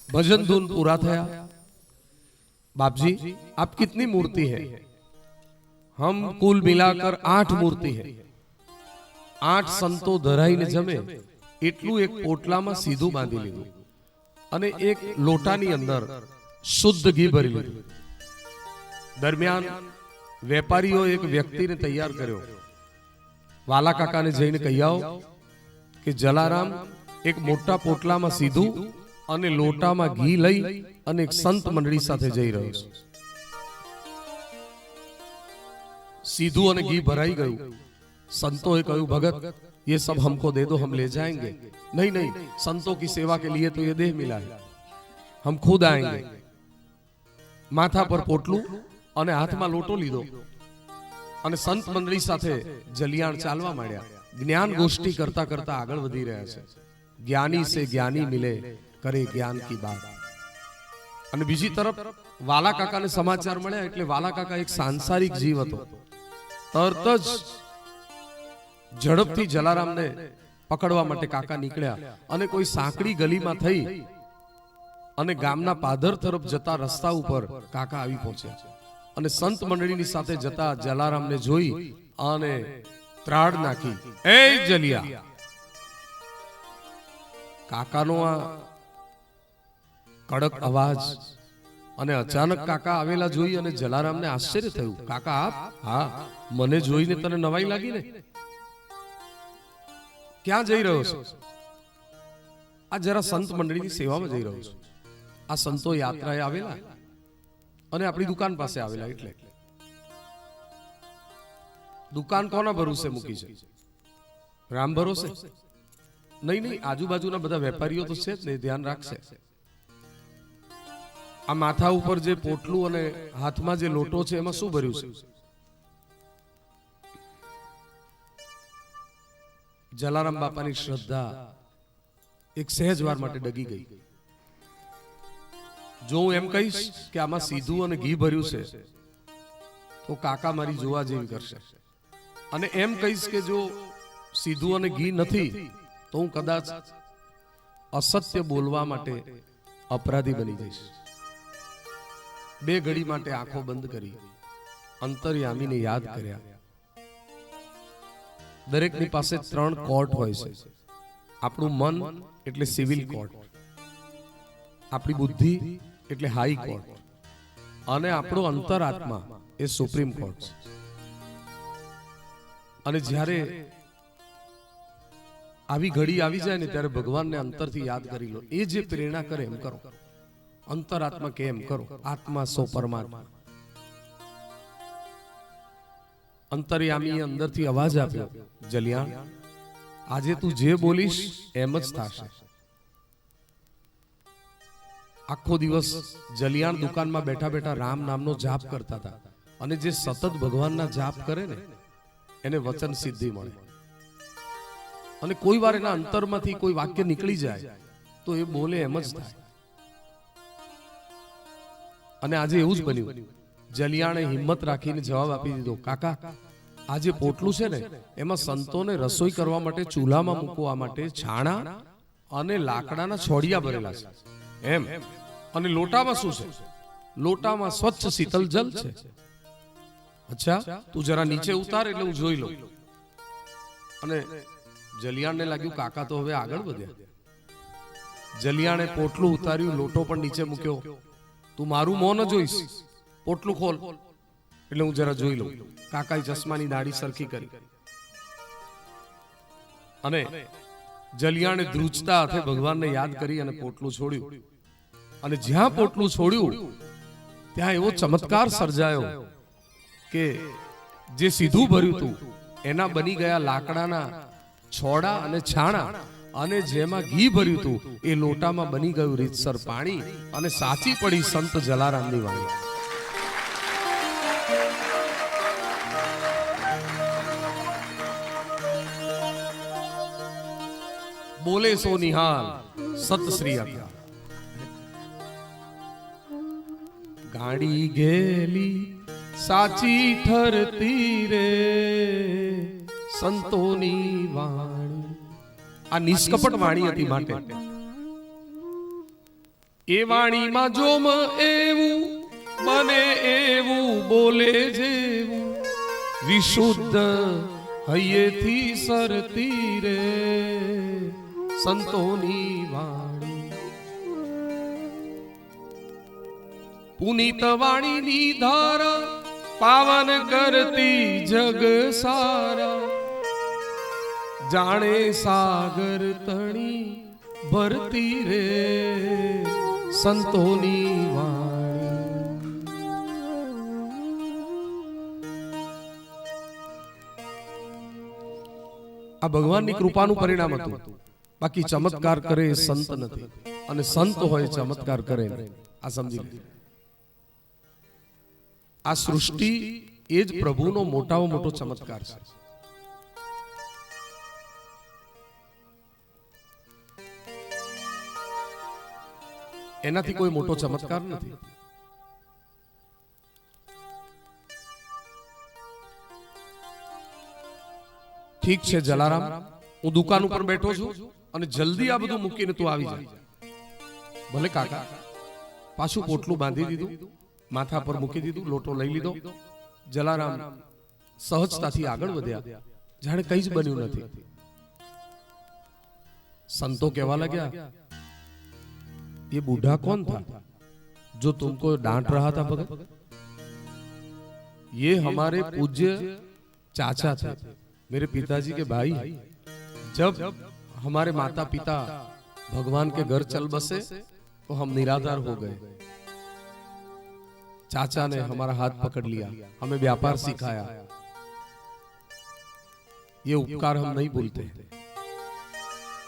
भजन धुन पूरा थया। बाप जी आप कितनी मूर्ति है? हम कुल मिलाकर 8 मूर्ति है। 8 संतो धराઈને જમે એટલું એક પોટલામાં સીધું બાંધી લીધું અને એક લોટાની અંદર શુદ્ધ ઘી ભરી લીધું. દરમિયાન વેપારીઓ એક વ્યક્તિને તૈયાર કર્યો. વાલા કાકાને જઈને કહી આવો કે જલારામ એક મોટા પોટલામાં સીધું અને લોટામાં ઘી લઈ અને એક સંત મંડળી સાથે જઈ રહ્યો છે. सीधू और घी भराई गयु. संतों कहू भगत ये सब हमको दे दो, हम ले जाएंगे. नहीं नहीं, संतों की सेवा के लिए तो ये देह मिला है, हम खुद आएंगे. माथा पर पोटलू અને હાથમાં લોટો લીધો અને સંત મંડળી સાથે જલિયાણ ચાલવા માંડ્યા. જ્ઞાન ગોષ્ઠી કરતા કરતા આગળ વધી રહ્યા છે. જ્ઞાની સે જ્ઞાની મિલે, કરે જ્ઞાન કી બાત. અને બીજી તરફ વાલા કાકાને સમાચાર મળ્યા એટલે વાલા કાકા એક સાંસારિક જીવ હતો. તરત જ ઝડપથી જલારામને પકડવા માટે કાકા નીકળ્યા અને કોઈ સાંકડી ગલીમાં થઈ અને ગામના પાદર તરફ જતા રસ્તા ઉપર કાકા આવી પહોંચ્યા અને સંત મંડળીની સાથે જતા જલારામને જોઈ અને ત્રાડ નાખી, એ જલિયા. કાકાનો આ કડક અવાજ અને અચાનક કાકા આવેલા જોઈ અને જલારામને આશ્ચર્ય થયું. કાકા આપ? હા, મને જોઈને તને નવાઈ લાગી ને? ક્યાં જઈ રહ્યો છો? આ જરા સંત મંડળીની સેવામાં જઈ રહ્યો છું. આ સંતો યાત્રાએ આવેલા અને આપણી દુકાન પાસે આવેલા. એટલે દુકાન કોના ભરોસે મૂકી છે? રામ ભરોસે? નહીં નહીં, આજુબાજુના બધા વેપારીઓ તો છે જ ને, ધ્યાન રાખશે. આ માથા ઉપર જે પોટલું અને હાથમાં જે લોટો છે એમાં શું ભર્યું છે? જલારામ બાપાની શ્રદ્ધા એક સહેજ વાર માટે ડગી ગઈ. જો હું એમ કહીશ કે આમાં સીધું અને ઘી ભર્યું છે તો કાકા મારી જોવા જેવી કરશે, અને એમ કહીશ કે જો સીધું અને ઘી નથી તો હું કદાચ અસત્ય બોલવા માટે અપરાધી બની જઈશ. બે ઘડી માટે આંખો બંધ કરી અંતર્યામીને યાદ કર્યા. દરેકની પાસે 3 કોર્ટ હોય છે. આપણું મન એટલે સિવિલ કોર્ટ, આપણી બુદ્ધિ એટલે હાઈ કોર્ટ, અને આપણો અંતરાત્મા એ સુપ્રીમ કોર્ટ છે. અને જ્યારે આવી ઘડી આવી જાય ને ત્યારે ભગવાનને અંતરથી યાદ કરી લો. એ જે પ્રેરણા કરે એમ કરો. અંતરાત્મા કે એમ કરો, આત્મા સો પરમાત્મા. અંતર્યામી અંદરથી અવાજ આપ્યો, જલિયાણ આજે તું જે બોલીશ એમ જ થશે. આખો દિવસ જલિયાણ દુકાનમાં બેઠા બેઠા રામ નામનો જાપ કરતા હતા. અને જે સતત ભગવાનના જાપ કરે ને એને વચન સિદ્ધિ મળે. અને કોઈ વાર એના અંતરમાંથી કોઈ વાક્ય નીકળી જાય તો એ બોલે એમ જ થાય. અને આજે એવું જ બન્યું. જલિયાણે હિંમત રાખીને જવાબ આપી દીધો, કાકા આ જે પોટલું છે ને એમાં સંતોને રસોઈ કરવા માટે ચૂલામાં મૂકવા માટે છાણા અને લાકડાના છોડિયા ભરેલા છે એમ. અને લોટામાં શું છે? લોટામાં સ્વચ્છ શીતલ જલ છે. અચ્છા, તું જરા નીચે ઉતાર એટલે હું જોઈ લઉં. અને જલિયાણને લાગ્યું કાકા તો હવે આગળ વધ્યા. જલિયાણે પોટલું ઉતાર્યું, લોટો પણ નીચે મૂક્યો. તું મારું મોં ન જોઈશ, પોટલું ખોલ એટલે હું જરા જોઈ લઉં. કાકાએ ચશ્માની દાઢી સરખી કરી અને જલિયાણે ધ્રુજતા હાથે ભગવાનને યાદ કરી અને પોટલું છોડ્યું. અને જ્યાં પોટલું છોડ્યું ત્યાં એવો ચમત્કાર સર્જાયો કે જે સીધું ભર્યું હતું એના બની ગયા લાકડાના છોડા અને છાણા, અને જેમાં ઘી ભર્યું હતું એ લોટામાં બની ગયું રીતસર પાણી. અને સાચી પડી સંત જલારામની વાણી. બોલે સો નિહાલ સત શ્રી અકાલ. ગાડી ગેલી સાચી ઠરતી રે, સંતોની વાણી. આ નિષ્કપટ વાણી હતી માટે એ વાણીમાં જોમ એવું બને એવું બોલે જેવું વિશુદ્ધ હૈયેથી સરતી રે સંતોની વાણી. પુનિત વાણીની ધારા પાવન કરતી જગ સારા જાણે સાગર તણી ભરતી રે સંતોની વાણી. આ ભગવાનની કૃપાનું પરિણામ હતું. બાકી ચમત્કાર કરે એ સંત નથી, અને સંત હોય ચમત્કાર કરે આ સમજી લે. આ સૃષ્ટિ એ જ પ્રભુનો મોટામાં મોટો ચમત્કાર છે. એનાથી કોઈ મોટો ચમત્કાર નથી. ઠીક છે જલારામ, હું દુકાન ઉપર બેઠો છું અને જલ્દી આ બધું મૂકીને તું આવી જા. ભલે કાકા. પાછું પોટલું બાંધી દીધું, માથા પર મૂકી દીધું, લોટો લઈ લીધો. જલારામ સહજતાથી આગળ વધ્યા, જાણે કઈ જ બન્યું નથી. સંતો કહેવા લાગ્યા, ये बूढ़ा कौन था जो तुमको डांट रहा था भगत? ये हमारे पूज्य चाचा थे, मेरे पिताजी के भाई. जब हमारे माता पिता भगवान के घर चल बसे तो हम निराधार हो गए. चाचा ने हमारा हाथ पकड़ लिया, हमें व्यापार सिखाया. ये उपकार हम नहीं भूलते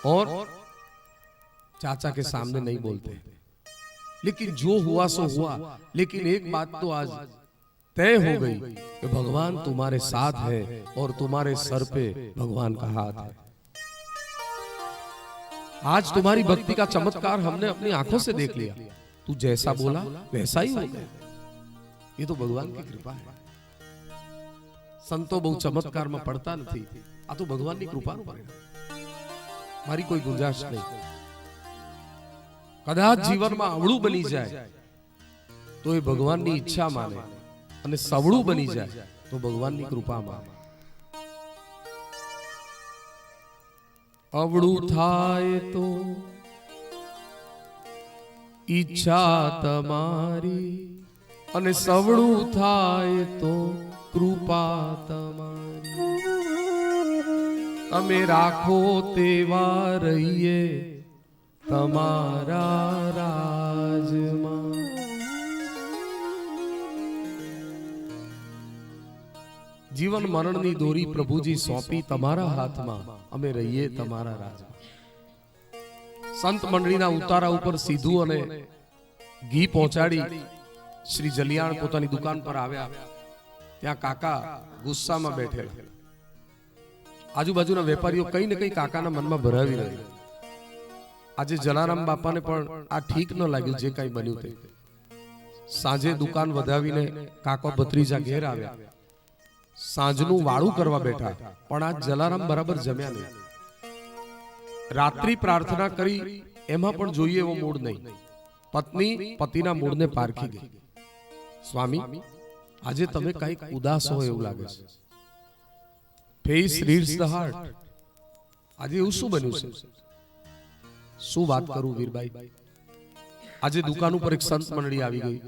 और चाचा के सामने नहीं बोलते. लेकिन जो हुआ सो हुआ. लेकिन एक बात तो आज तय हो गई कि भगवान तुम्हारे साथ है और तुम्हारे सर पे भगवान का हाथ है. आज तुम्हारी भक्ति का चमत्कार हमने अपनी आंखों से देख लिया. तू जैसा बोला वैसा ही हो गया. ये तो भगवान की कृपा है. संतो बहु चमत्कार में पड़ता नहीं. आ तो भगवान की कृपा नु परिणाम. मारी कोई गुंजाइश नहीं. कदाच जीवन में अवळू बनी जाए तो ये भगवान की इच्छा माने, અને સવળું બની જાય તો ભગવાનની કૃપા માને. અવળું થાય તો ઈચ્છા તમારી, અને સવળું થાય તો કૃપા તમારી. તમે રાખો તેવા રહીએ તમારા રાજમાં. જીવન મરણની દોરી પ્રભુજી સોંપી તમારા હાથમાં, અમે રહીએ તમારા રાજમાં. સંત મંડળીના ઉતારા ઉપર સીધું અને ઘી પહોંચાડી શ્રી જલિયાણ પોતાની દુકાન પર આવ્યા. ત્યાં કાકા ગુસ્સામાં બેઠેલા. આજુબાજુના વેપારીઓ કઈ ને કઈ કાકાના મનમાં ભરાવી રહ્યા. આજે જલારામ બાપાને પણ આ ઠીક ન લાગ્યું જે કઈ બન્યું તે. સાંજે દુકાન વધાવીને કાકો ભત્રીજા ઘેર આવ્યા. સાંજનું વાળું કરવા બેઠા, પણ આજ જલારામ બરાબર જમ્યા નહીં. રાત્રિ પ્રાર્થના કરી, એમાં પણ જોઈએ એવો મૂડ નહીં. પત્ની પતિના મૂડને પારખી ગઈ. સ્વામી, આજે તમે કઈક ઉદાસ હોય એવું લાગે છે. Face reads the heart. આજે એવું શું બન્યું છે? શું વાત કરું વીરભાઈ, આજે દુકાન ઉપર એક સંત મંડળી આવી ગઈ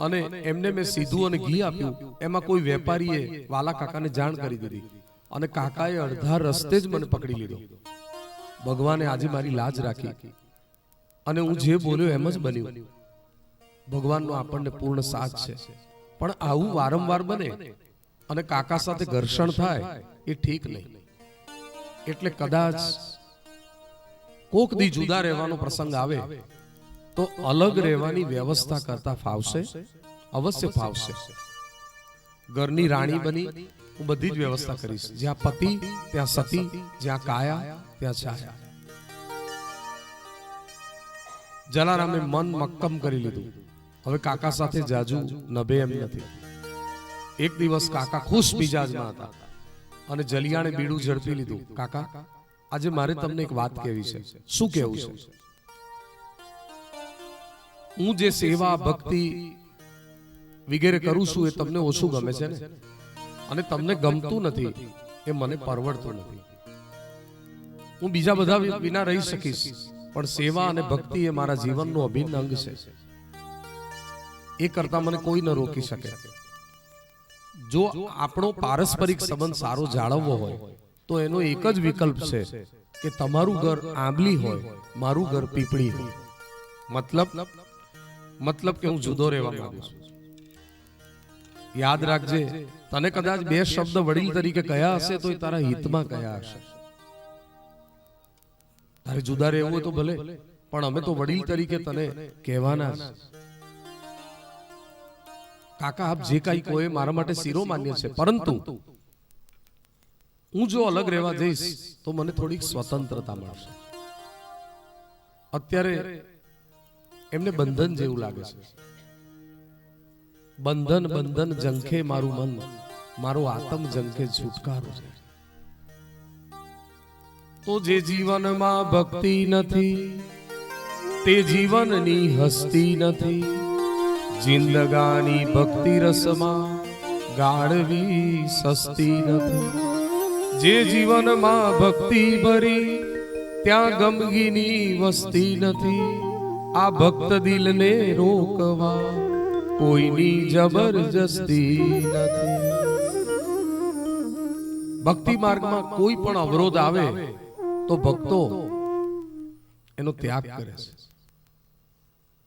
અને એમને મેં સીધું અને ઘી આપ્યું. એમાં કોઈ વેપારીએ વાલા કાકાને જાણ કરી દીધી અને કાકાએ અડધા રસ્તે જ મને પકડી લીધો. ભગવાને આજે મારી લાજ રાખી અને હું જે બોલ્યો એમ જ બન્યું. ભગવાનનો આપણને પૂર્ણ સાથ છે, પણ આવું વારંવાર બને અને કાકા સાથે ઘર્ષણ થાય એ ઠીક નહીં. એટલે કદાચ કોક દી જુદા રહેવાનો પ્રસંગ આવે તો અલગ રહેવાની વ્યવસ્થા કરતા ફાવશે, અવશ્ય ફાવશે. ઘરની રાણી બની હું બધી જ વ્યવસ્થા કરીશ. જ્યાં પતિ ત્યાં સતી, જ્યાં કાયા ત્યાં છાયા. જલારામે મન મક્કમ કરી લીધું. હવે કાકા સાથે જાજુ નભે એમ નથી. એક દિવસ કાકા ખુશ મિજાજમાં હતા. અને જલિયાણે બીડું ઝડપી લીધું. કાકા, આજે મારે તમને એક વાત કહેવી છે. શું કહેવું છે? હું જે સેવા ભક્તિ વગેરે કરું છું એ તમને ઓછું ગમે છે ને, અને તમને ગમતું નથી એ મને પરવડતું નથી. હું બીજા બધા વિના રહી શકીશ, પણ સેવા અને ભક્તિ એ મારા જીવનનું અભિન્ન અંગ છે. એ કરતા મને કોઈ ન રોકી શકે. જો આપણો પારસ્પરિક સંબંધ સારો જાળવવો હોય તો એનો એક જ વિકલ્પ છે કે તમારું ઘર આંબલી હોય, મારું ઘર પીપળી હોય. મતલબ કે હું જુદો રહેવા માંગુ છું. યાદ રાખજે, તને કદાચ બે શબ્દ વડીલ તરીકે કયા હશે તો એ તારા હિતમાં કયા હશે. તારે જુદા રહેવું હોય તો ભલે, પણ અમે તો વડીલ તરીકે તને કહેવાના જ. કાકા, આપ જે કાંઈ કહો એ મારા માટે શિરોમાન્ય છે, પરંતુ હું જો અલગ રહેવા જઈશ તો મને થોડીક સ્વતંત્રતા મળશે. અત્યારે એમને બંધન જેવું લાગે છે. બંધન જંખે મારું મન, મારો આત્મ જંખે છુટકારો છે. તો જે જીવનમાં ભક્તિ નથી તે જીવનની હસ્તી નથી. જિંદગાની ભક્તિ રસમાં ગાળવી સસ્તી નથી. જે જીવનમાં ભક્તિ ભરી ત્યાં ગમગીની વસ્તી નથી. આ ભક્ત દિલને રોકવા કોઈની જબરજસ્તી નથી. ભક્તિ માર્ગમાં કોઈ પણ અવરોધ આવે તો ભક્તો એનો ત્યાગ કરે છે.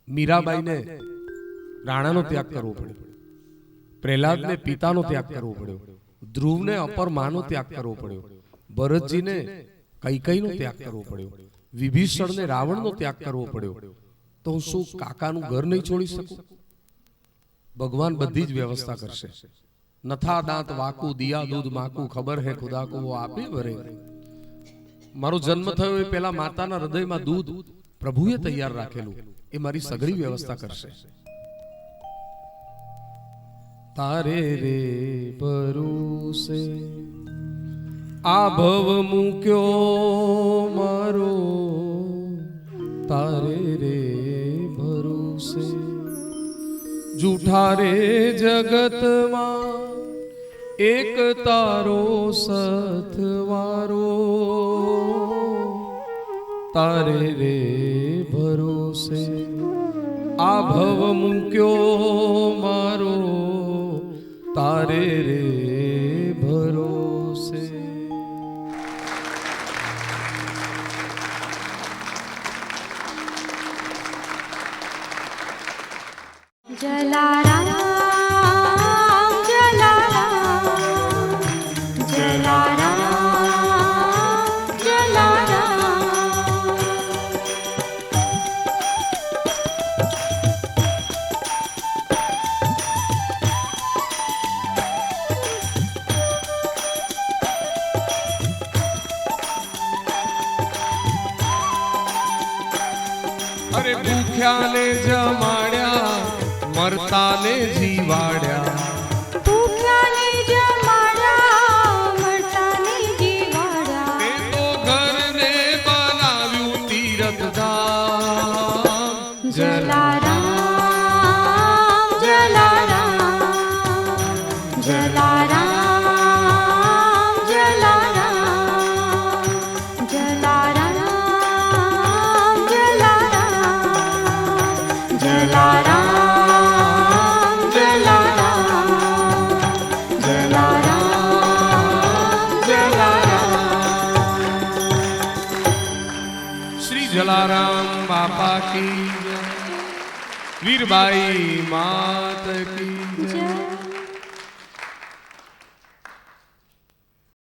મીરાબાઈને રાણાનો ત્યાગ કરવો પડ્યો, પ્રહલાદને પિતાનો ત્યાગ કરવો પડ્યો, ધ્રુવને અપર માનો ત્યાગ કરવો પડ્યો, ભરતજીને કૈકેયીનો ત્યાગ કરવો પડ્યો, વિભીષણને રાવણનો ત્યાગ કરવો પડ્યો. તો હું શું કાકાનું ઘર નહીં છોડી શકું? ભગવાન બધી જ વ્યવસ્થા કરશે. નથા દાંત વાકુ દિયા દૂધ માકુ, ખબર હે ખુદા કો વો આપે ભરે. મારો જન્મ થયો એ પહેલા માતાના હૃદયમાં દૂધ પ્રભુએ તૈયાર રાખેલું, એ મારી સઘળી વ્યવસ્થા કરશે. તારે રે ભરોસે આ ભવ મૂક્યો મારો, તારે રે ભરોસે જૂઠા રે જગતમાં એક તારો સથવારો. તારે રે ભરોસે આ ભવ મૂક્યો મારો, તારે રે ભરોસે. જલારામ જલારામ જલારામ જલારામ. અરે ભૂખ્યાને જમાડ્યા, મરતાને જીવાડ્યા. ભૂખ્યાને જમાડ્યા, મરતાને જીવાડ્યા. તે તો ઘરને બનાવ્યું તીરથધામ. જલારામ જલારામ જલારામ જલારામ જલારામ જલારામ જલારામ. જલારામ બાપા કી જય, વીરબાઈ માત કી જય.